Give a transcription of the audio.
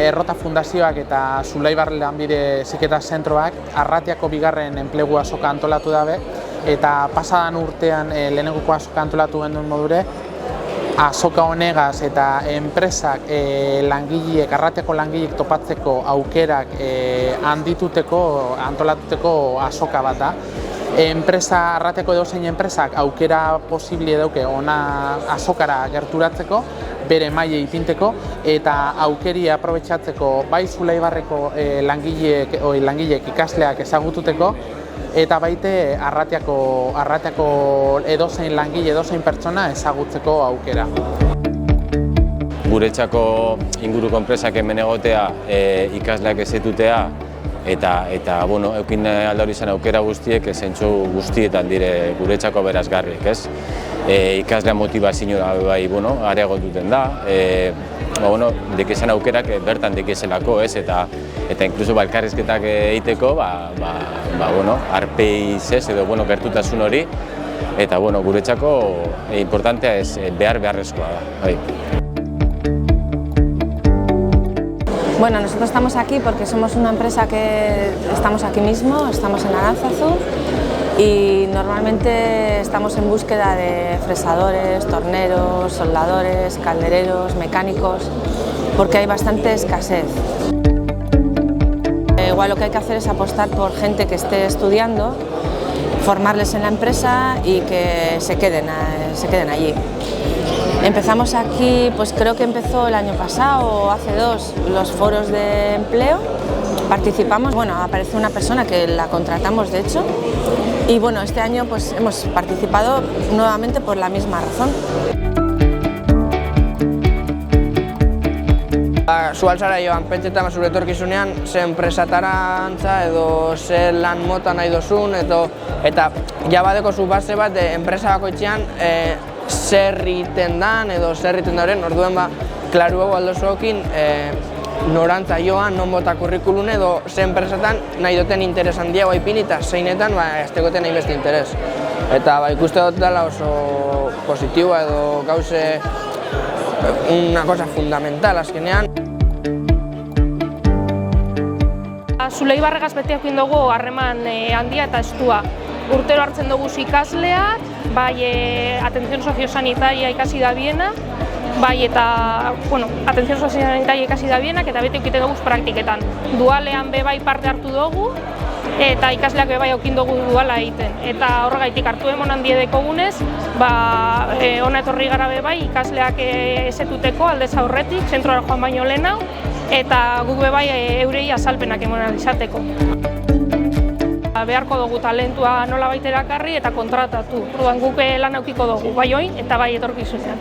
Errota Fundazioak eta Zulaibar Lanbide Heziketa Zentroak Arratiako bigarren enplegu azoka antolatu dabe, eta pasadan urtean lehenengoko azoka antolatu genduen modure, azoka honegaz eta enpresak langileek, Arratiako langileek topatzeko aukerak handituteko, antolatuteko azoka bat da. Arratiako edozein enpresak aukera posibili dauke ona azokara gerturatzeko, bere maila ipinteko eta aukeri aprobetxatzeko bai Zulaibarreko langileek ikasleak ezagututeko, eta baite Arratiako edozein langile, edozein pertsona ezagutzeko aukera. Guretzako inguruko enpresak hemen egotea, ikasleak ezetutea, eta eukin aldaur izan aukera guztiek, zentzu guztietan dire guretzako berazgarrik, ez? Ikaslea motivazioa bai, areagotuten da, dekezan aukerak bertan dekezelako, ez? Eta inkluso elkarrizketak egiteko, arpeiz ez, edo gertutasun hori, eta guretzako importantea ez, beharrezkoa da. Bueno, nosotros estamos aquí porque somos una empresa que estamos aquí mismo, estamos en Aránzazu y normalmente estamos en búsqueda de fresadores, torneros, soldadores, caldereros, mecánicos, porque hay bastante escasez. Igual lo que hay que hacer es apostar por gente que esté estudiando, formarles en la empresa y que se queden allí. Empezamos aquí, pues creo que empezó el año pasado o hace dos, los foros de empleo. Participamos, apareció una persona que la contratamos de hecho y este año pues hemos participado nuevamente por la misma razón. Zualtzara joan pentsetan zure etorkizunean ze enpresatarantza edo ze lan mota nahi dozun eta ja badeko zu base bat enpresa bakoitzean zer egiten dan edo zer egiten dauren, orduen klaru hau aldozuekin norantza joan, non bota kurrikulun edo ze enpresatan nahi duten interes handiago ipini eta zeinetan ez tegoten nahi beste interes. Eta ikuste dut dela oso positiua edo gauze una cosa fundamental azkenean. Zulaibarregaz bete eukin dugu harreman handia eta estua. Urtero hartzen dugu ikasleak, bai atención sociosanitaria ikasi da biena, bai eta, atención sociosanitaria ikasi da bienak eta bete eukite dugu praktiketan. Dualean bai parte hartu dugu, eta ikasleak bai eukin dugu duala egiten. Eta horregaitik hartu emon handie dekogunez, hona etorri gara bai ikasleak ezetuteko aldez aurretik, zentroara joan baino lehenau, eta guk bai eurei azalpenak emon izateko. Beharko dugu talentua nola baita erakarri eta kontratatu. Orduan guk lan aukiko dugu, bai oin eta bai etorkizunean.